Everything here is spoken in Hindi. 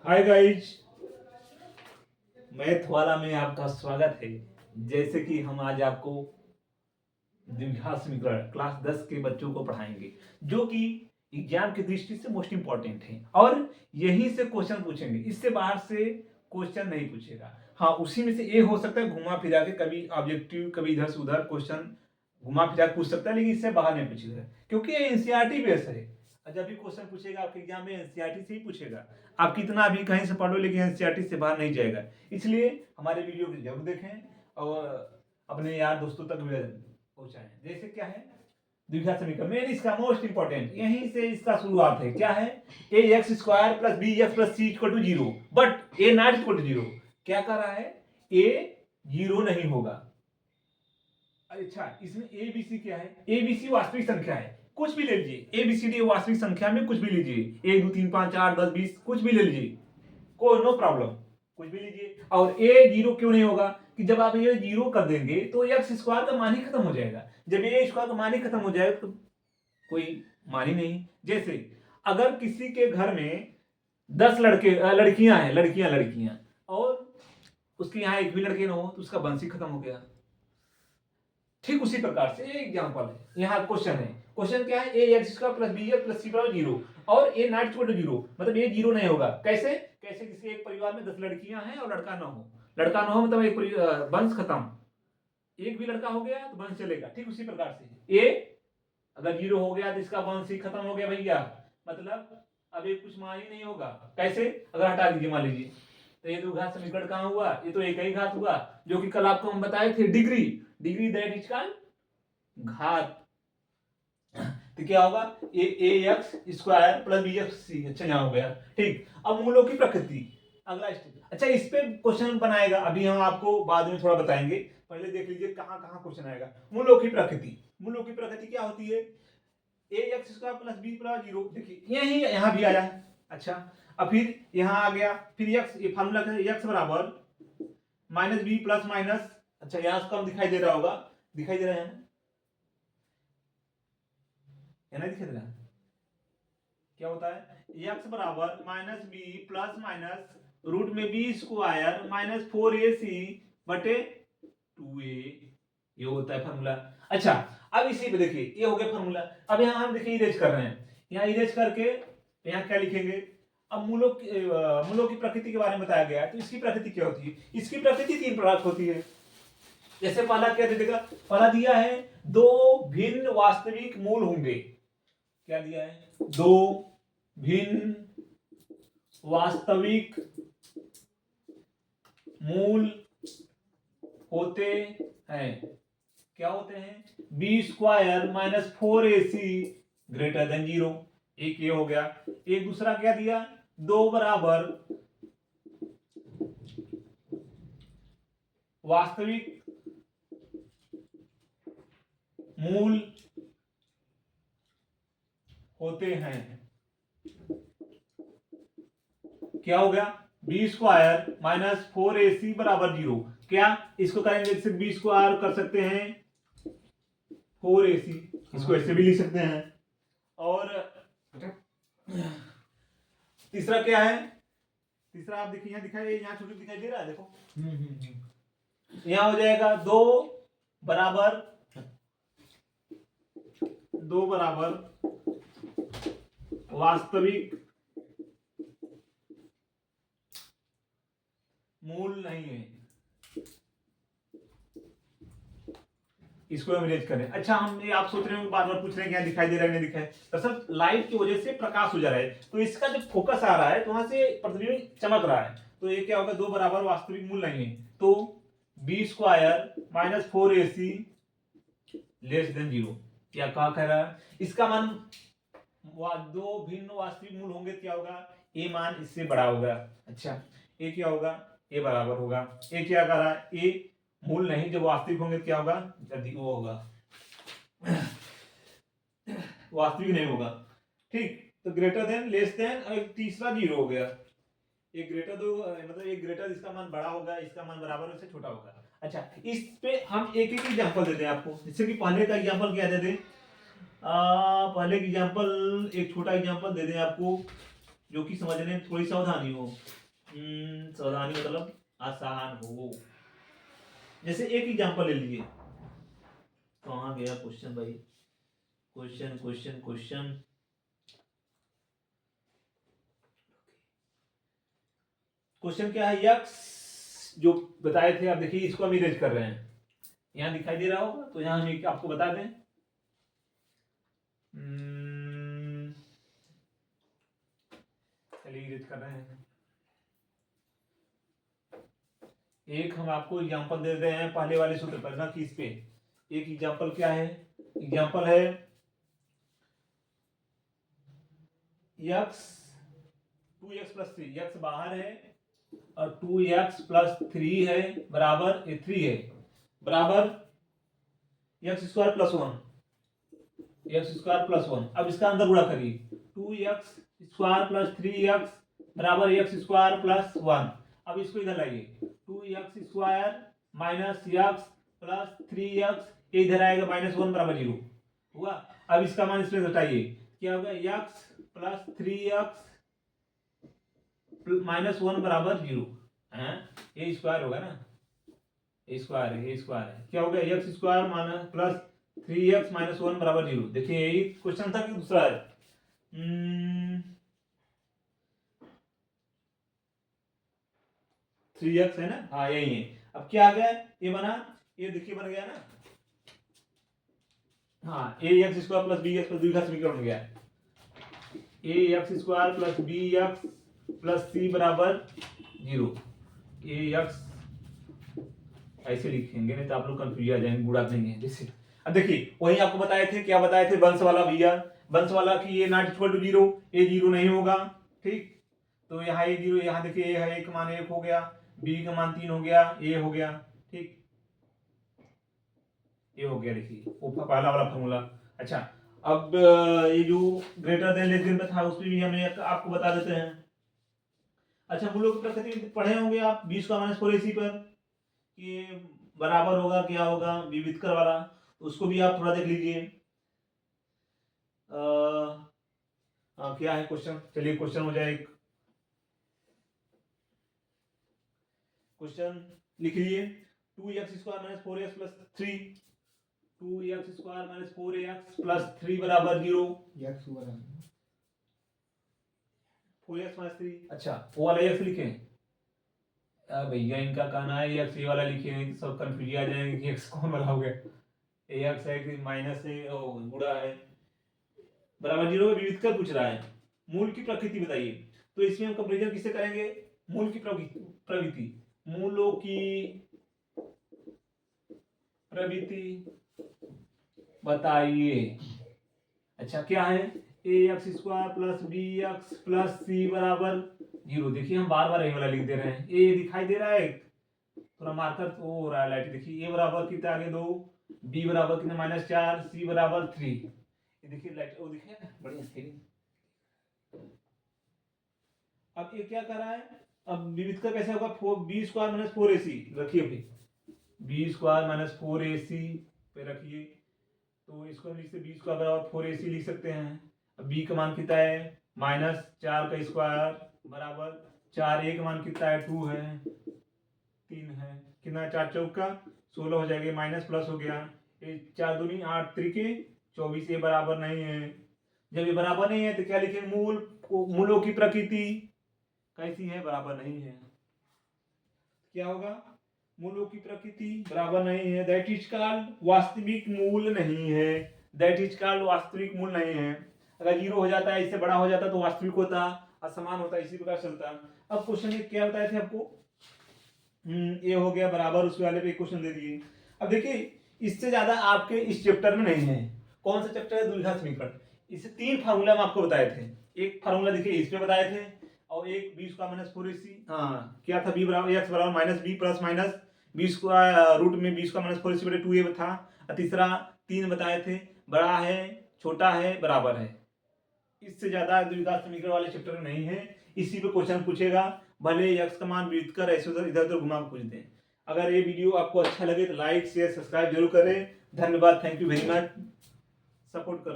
हाय गाइज, मैथ वाला में आपका स्वागत है। जैसे कि हम आज आपको द्विघात समीकरण क्लास 10 के बच्चों को पढ़ाएंगे, जो कि एग्जाम की दृष्टि से मोस्ट इंपॉर्टेंट है और यहीं से क्वेश्चन पूछेंगे। इससे बाहर से क्वेश्चन नहीं पूछेगा। हाँ, उसी में से ये हो सकता है घुमा फिरा के, कभी ऑब्जेक्टिव कभी इधर से उधर क्वेश्चन घुमा फिरा पूछ सकता है, लेकिन इससे बाहर नहीं पूछेगा क्योंकि ये एनसीईआरटी बेस है। जब भी क्वेश्चन पूछेगा आपके एग्जाम में एनसीईआरटी से ही पूछेगा। आप कितना भी कहीं से पढ़ लो, लेकिन एनसीईआरटी से बाहर नहीं जाएगा। इसलिए हमारे वीडियो को जरूर देखें और अपने यार दोस्तों तक भी पहुंचाएं। जैसे क्या है द्विघात समीकरण मेन, इसका मोस्ट इंपॉर्टेंट यहीं से इसका शुरुआत है। क्या है? A X square plus B X plus C equal to zero, but A not equal to zero. क्या कर रहा है? ए जीरो नहीं होगा। अच्छा, इसमें ए बी सी क्या है? ए बी सी वास्तविक संख्या है, कुछ भी ले लीजिए। ए बी सी डी वास्तविक संख्या में कुछ भी लीजिए, 1 2 3 5 8 10 20 कुछ भी ले लीजिए, कोई नो प्रॉब्लम, कुछ भी लीजिए। और ए जीरो क्यों नहीं होगा? कि जब आप ये जीरो कर देंगे तो एक्स स्क्वायर का मान ही खत्म हो जाएगा। जब ए स्क्वायर का मान ही खत्म हो जाएगा तो कोई मान ही नहीं। जैसे अगर किसी के घर में 10 लड़कियां हैं, लड़कियां और उसके यहाँ एक भी लड़के ना हो तो उसका वंश ही खत्म हो गया। ठीक उसी प्रकार से ये एग्जांपल है। यहाँ क्वेश्चन है, क्वेश्चन क्या है? A X square plus B X plus C बराबर जीरो और A not equal to zero, मतलब ये जीरो नहीं होगा। कैसे? कैसे किसी एक परिवार में 10 लड़कियां हैं और लड़का ना हो मतलब एक वंश खत्म। एक भी लड़का हो गया तो वंश चलेगा। ठीक उसी प्रकार से ए अगर जीरो हो गया तो इसका वंश ही खत्म हो गया भैया, मतलब अब ये कुछ मान ही नहीं होगा। कैसे? अगर हटा दीजिए, मान लीजिए तो ये दो घात समीकरण कहाँ हुआ? ये तो एक ही घात हुआ, जो कि कल आपको हम बताए थे, डिग्री दैट इज कॉल्ड घात। तो क्या होगा? A X square plus B X C. अच्छा, यहाँ हो गया। ठीक, अब मूलों की प्रकृति अगला स्टेप। अच्छा, इस पे क्वेश्चन बनाएगा, अभी हम आपको बाद में थोड़ा बताएंगे। पहले देख लीजिए कहाँ कहाँ क्वेश्चन आएगा। मूलों की प्रकृति, मूलों की प्रकृति क्या होती है? A X square plus B बराबर जीरो। देखिए यही यहाँ भी आया। अच्छा, अब फिर यहाँ आ गया, फिर एक्स, ये फार्मूला क्या है? एक्स बराबर माइनस बी प्लस माइनस, अच्छा यहाँ कम दिखाई दे रहा होगा, दिखाई दे रहा है ना? या नहीं दिखाई दे रहा? क्या होता है? एक्स बराबर minus B plus minus root में बी स्क्वायर माइनस 4ac बटे 2a, ये होता है फॉर्मूला। अच्छा, अब इसी पे देखिए ये हो गया फॉर्मूला। अब यहाँ हम देखिए इरेज कर रहे हैं, यहाँ इरेज करके यहाँ क्या लिखेंगे? अब मूलों की प्रकृति के बारे में बताया गया है, तो इसकी प्रकृति क्या होती है? इसकी प्रकृति 3 प्रकार होती है। जैसे पहला क्या दे देगा? पहला दिया है 2 भिन्न वास्तविक मूल होंगे। क्या दिया है? 2 भिन्न वास्तविक मूल होते हैं। क्या होते हैं? B square minus 4ac greater than zero. एक ये हो गया। एक दूसरा क्या दिया? 2 बराबर वास्तविक मूल होते हैं। क्या हो गया? बी स्क्वायर माइनस 4ac बराबर जीरो। क्या इसको करेंगे? जैसे बी स्क्वायर कर सकते हैं 4ac, इसको ऐसे भी लिख सकते हैं। और तीसरा क्या है? तीसरा आप देखिए, यहाँ दिखाई, यहाँ छोटे दिखाई दे रहा है, देखो यहाँ हो जाएगा 2 बराबर वास्तविक मूल नहीं है। इसको हम इरेज करें। अच्छा, हम ये आप सोच रहे हो, बार बार पूछ रहे हैं क्या दिखाई दे रहा है नहीं दिखाई। दरअसल लाइट की वजह से प्रकाश हो जा रहा है, तो इसका जब फोकस आ रहा है तो वहां से प्रतिबिंब चमक रहा है, तो ये क्या होगा? 2 बराबर वास्तविक मूल नहीं है, तो B square minus 4ac less than zero. क्या कहा कह रहा है? इसका मान 2 भिन्न वास्तविक मूल होंगे, क्या होगा? ए मान इससे बड़ा होगा। अच्छा, ए क्या होगा? ए बराबर होगा। ए क्या कर रहा है? ए मूल नहीं, जब वास्तविक होंगे क्या होगा? यदि वो होगा वास्तविक नहीं होगा। ठीक, तो ग्रेटर देन, लेस देन, और एक तीसरा जीरो हो गया। एक ग्रेटर दो, मतलब एक ग्रेटर, इसका मान बड़ा होगा, इसका मान बराबर उससे छोटा होगा। अच्छा, इस पे हम एक एक एग्जांपल दे दें आपको, जैसे कि पहले का एग्जांपल क्या दे दें? पहले की एग्जांपल, एक छोटा एग्जांपल दे दें आपको। जो कि समझने में थोड़ी सावधानी हो। सावधानी मतलब आसान हो। जैसे एक एग्जांपल ले लीजिए, कहाँ गया क्वेश्चन भाई, क्वेश्चन क्वेश्चन क्वेश्चन, क्वेश्चन क्या है, यक्स जो बताए थे, आप देखिए इसको हम इरेज कर रहे हैं, यहाँ दिखाई दे रहा होगा, तो यहाँ हम आपको बता दें। चलिए इरेज कर रहे हैं। एक हम आपको एग्जांपल दे रहे हैं पहले वाले सूत्र पर ना, कि इस पे एक एग्जांपल क्या है, एग्जांपल है यक्स 2x प्लस 3, यक्स बाहर है और 2x प्लस 3 है बराबर 3 है बराबर x square plus 1, x square plus 1। अब इसका अंदर गुणा करिए, 2x स्क्वायर प्लस 3x बराबर एक्स स्क्वायर प्लस 1। अब इसको इधर लाइए, 2x square minus x plus 3x, ये इधर आएगा -1 बराबर 0 हुआ। अब इसका मान इसमें घटाइए, क्या होगा, x प्लस 3x -1 बराबर 0 है, ये स्क्वायर होगा ना, ये स्क्वायर है, ये स्क्वायर है, क्या हो गया, x square minus plus 3x minus 1 बराबर 0। देखिए यही क्वेश्चन था कि दूसरा है, 3x है ना, हाँ यही है। अब क्या आ गया, ये बना, ये देखिए बन गया ना, हाँ A X square plus B X plus द्विघात समीकरण बन गया, A X square plus B X plus C बराबर 0। ए एक्स ऐसे लिखेंगे, नहीं तो आप लोग कंफ्यूज आ जाएंगे, बुरा नहीं है जैसे। अब देखिए वही आपको बताए थे, क्या बताए थे, वंश वाला भैया, वंश वाला कि ये नॉट इक्वल टू 0, ये 0 नहीं होगा, ठीक। तो यहाँ ये 0, यहाँ देखिए ये है, एक मान 1 हो गया, बी का मान 3 हो गया, ये हो गया, ठीक, ये हो गया, देखिए वो पहला वाला फॉर्मूला। अच्छा अब ये जो ग्रेटर देन लेस देन में था, उसमें भी हमें आपको बता देते हैं। अच्छा मूलों की प्रकृति पढ़े होंगे आप 20 का माइनस 4ac पर, कि बराबर होगा, क्या होगा, विविधकर वाला, उसको भी आप थोड़ा देख लीजिए। क्या है क्वेश्चन, चलिए क्वेश्चन हो जाए, क्वेश्चन लिख लीजिए, 2x square minus 4x plus 3, 2x square minus 4x plus 3 बराबर 0, 4x माइनस 3। अच्छा वो वाला x लिखें, भैया इनका कहना है एक्स, ये वाला लिखे हैं, सब कंफ्यूज आ जाएंगे कि एक्स कौन वाला हो गया, एक्स है कि माइनस है, गुणा है, बराबर 0 में विविध कर पूछ रहा है। मूल की प्रकृति बताइए, तो इसमें हम कंपैरिजन किससे करेंगे, मूल की प्रवृत्ति, मूलों की प्रवृत्ति बताइए। अच्छा क्या है, A X square plus B X plus C बराबर 0। देखिए हम बार बार ये वाला लिख दे रहे हैं, ए दिखाई दे रहा है, थोड़ा मार्कर वो हो रहा है लाइट, देखिए ए बराबर कितना आगे 2, बी बराबर कितना -4, सी बराबर 3, ये देखिए लाइट वो दिखे ना, बढ़िया थी। अब ये क्या कर रहा है, अब विविध का कैसे होगा, बी स्क्वायर माइनस 4ac रखिए, अभी बी स्क्वायर माइनस 4ac पे रखिए, तो इसको हम लिखते बी स्क्वायर बराबर 4ac लिख सकते हैं। अब बी का मान कितना है, -4 का स्क्वायर बराबर 4, ए का मान कितना है 2 है, 3 है, कितना 4 चौका 16 हो जाएगा, माइनस प्लस हो गया, ये 4 दूनी 8 त्रिके 24, ये बराबर नहीं है। जब ये बराबर नहीं है तो क्या लिखेंगे, मूलों की प्रकृति कैसी है, बराबर नहीं है, क्या होगा, मूलों की प्रकृति बराबर नहीं है, दैट इज कॉल्ड वास्तविक मूल नहीं है, दैट इज कॉल्ड वास्तविक मूल नहीं है। अगर 0 हो जाता है, इससे बड़ा हो जाता तो वास्तविक होता, असमान होता, इसी प्रकार चलता। अब क्वेश्चन में क्या बताए थे आपको, ये हो गया बराबर, उसके वाले पे क्वेश्चन दे दिए। अब देखिए इससे ज्यादा आपके इस चैप्टर में नहीं है, कौन सा चैप्टर है, द्विघात समीकरण। इससे 3 फार्मूला हम आपको बताए थे, एक फार्मूला देखिए इसमें बताए थे, और एक बी स्क्वायर माइनस 4ac, हाँ क्या था, बी बराबर एक्स बराबर minus B plus minus B square root में बी स्क्वायर माइनस 4ac बटे 2a था, और तीसरा 3 बताए थे, बड़ा है, छोटा है, बराबर है। इससे ज्यादा द्विघात समीकरण वाले चैप्टर में नहीं है, इसी पे क्वेश्चन पूछेगा, भले एक्स का मान विदित कर ऐसे उधर इधर उधर घुमा पूछ दें। अगर ये वीडियो आपको अच्छा लगे तो लाइक शेयर सब्सक्राइब जरूर करें। धन्यवाद, thank you very much, support करें।